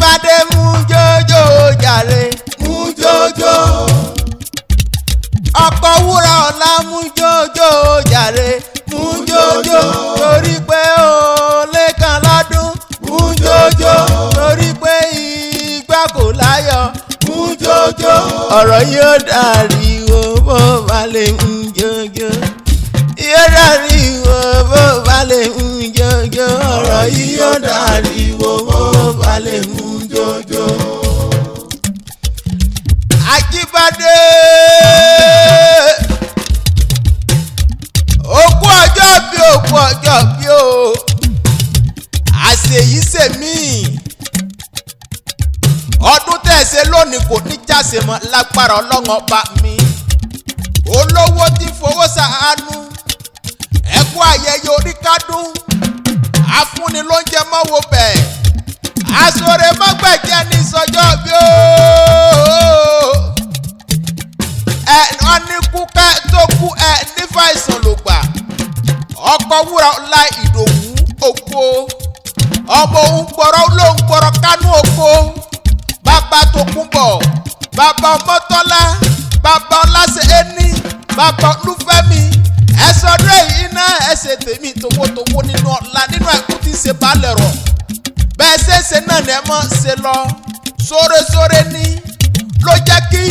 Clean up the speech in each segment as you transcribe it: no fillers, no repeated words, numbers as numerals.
Ajíbádé mú jójó jàre mú jójó. Ọkọ wúrà ọ̀la mú jójó jàre mú jójó. Torí pé ó lẹ́kan lọ́dún mú jójó. Torí pé ìgbà kò láyọ̀ mú jójó. Ọ̀rọ̀ yóò dàríwó bó bá lè mú jójó. Yóò dàríwó bó bá lè mú jójó. Ọ̀rọ̀ yìí yóò dàríwó bó bá lè mú jójó. Ajíbádé òkú ọjọ́ bí òkú ọjọ́ bí o àṣeyí sèmí ọdún tẹ̀sẹ̀ lónìí kò ní jáse mọ́ lágbára Ọlọ́run ọba mi olówó tí fowó ṣàánú ẹkú ayẹyẹ oríkádùn afúnni ló ń jẹ mọ́wó bẹ́ẹ̀ aṣọre mọ́gbẹ̀jẹ̀ ní sọjọ́ bí o wọ́n ní kú kẹ́ tó kú nífà ìsàn ló gbà ọkọ̀ wúrà ọ̀la Ìdòwú oko ọmọ òun gbọ́rọ̀ ló ń gbọ́rọ̀ kánú oko bàbá tó kún bọ̀ bàbá ọmọtọ́lá bàbá ọlásẹ̀ ẹni bàbá olúfẹ́mi ẹ̀sọ́dọ̀ èyí náà ẹ̀sẹ̀ tèmi towótowó nínú ọ̀la nínú ẹ̀kú tí ń ṣe balẹ̀ rọ̀ bẹ́ẹ̀ ṣe náà ni ẹ mọ̀ ṣe lọ sóresóre ní ló jẹ́ kí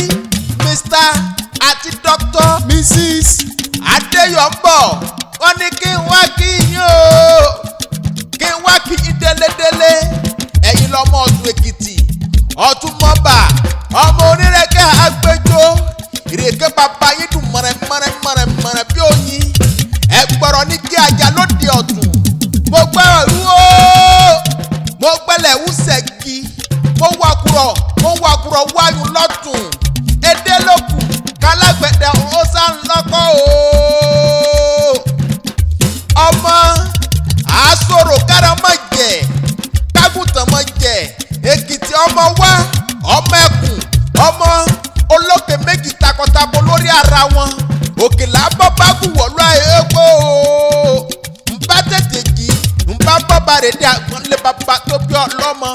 Mr. àti Dr. Mrs. Adéyọ̀mbọ̀ wọ́n ní kí n wá kí yín o kí n wá kí yín délédélé ẹ̀yin lọ́mọ Ọ̀tún Èkìtì Ọ̀tún Mọ́bà ọmọ onírẹ̀kẹ́ agbẹjọ́ ìrèké bàbá yín dùn mọ̀rẹ̀ bí oyin ẹ̀gbọ́rọ̀ ní kí ajá lóde Ọ̀tún mo gbẹ́rọ̀ ìwú o mo gbẹ́lẹ̀ ìwú sẹ́gi mo wàkùrọ̀ wáyùn lọ́tún èdè lókù kálágbẹ̀dẹ̀ ó sá ń lọ́kọ́ o ọmọ àásòrò kára mọ̀ jẹ́ kágùntàn mọ̀ jẹ́ Èkìtì ọmọ wá ọmọ ẹkùn ọmọ olókè méjì takọtabo lórí ara wọn òkè làbọ̀ bá kú wọ̀lú àyẹ̀kọ́ o nbá tètè jí nbá bọ́ba rẹ̀ dé àgbọ̀nlé bàbá tó bí ọlọ́mọ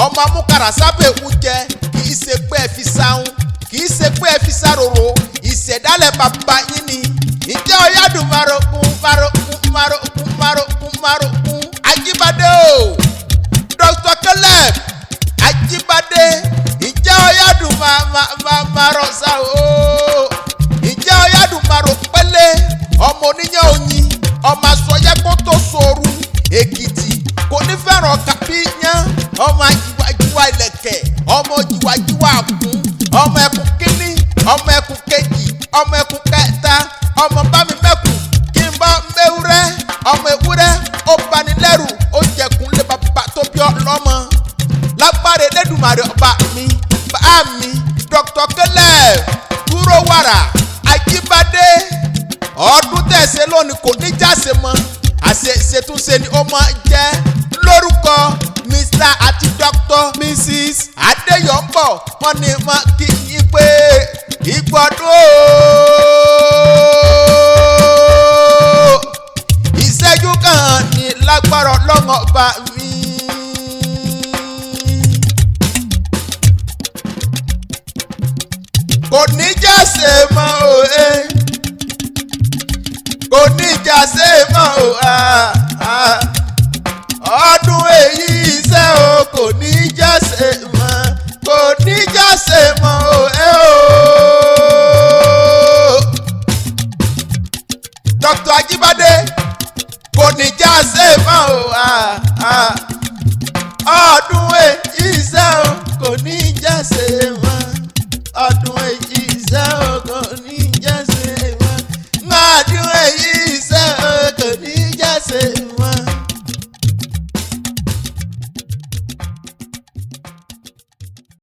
ọmọ amúkàrà sábẹ̀ ewu jẹ kì í ṣe pé ẹ fi sáhùn kì í ṣe pé ẹ fi sáròrò ìṣẹ̀dálẹ̀ bàbá yín ni ìjẹ́ ọ̀yádùn marokun Ajíbádé o Dr. Caleb Ajíbádé ìjẹ́ ọ̀yádùn marọ̀sá o ìjẹ́ ọ̀yádùn marọ̀pẹ́lẹ́ ọmọ oníyàn oyin ọmọ asọ̀yẹ́ kó tó sóoru Èkìtì kò ní fẹ́ràn kàbí yán ọmọ ajíwájíwá ilẹ̀kẹ̀ ọmọ jíwájíwá kún ọmọ ẹkùn kínní ọmọ ẹkùn kejì ọmọ ẹkùn kẹta ọmọ bámi mẹ́kùn kí n bá mẹ́wúrẹ́ ọmọ ewúrẹ́ ó banilẹ́rù ó jẹ̀kùn lé bàbá tó bí ọlọ́mọ lágbára Elédùmarè ọba mi bá mi Dr. Caleb dúró wàrà Ajíbádé ọdún tẹ̀sẹ̀ lónìí kò ní jáse mọ́ àṣetúnṣe ni ó máa jẹ́ lórúkọ Mr. àti Dr. Mrs. Adéyọ̀mbọ̀ wọ́n ní mọ́ kí yín pé ìgbọ́dún ìṣẹ́jú kan ní lágbára Ọlọ́run ọba mi. kò ní jáse mọ́ o kò ní jáse mọ́ o ọdún èyí iṣẹ́ o kò ní jáse mọ́.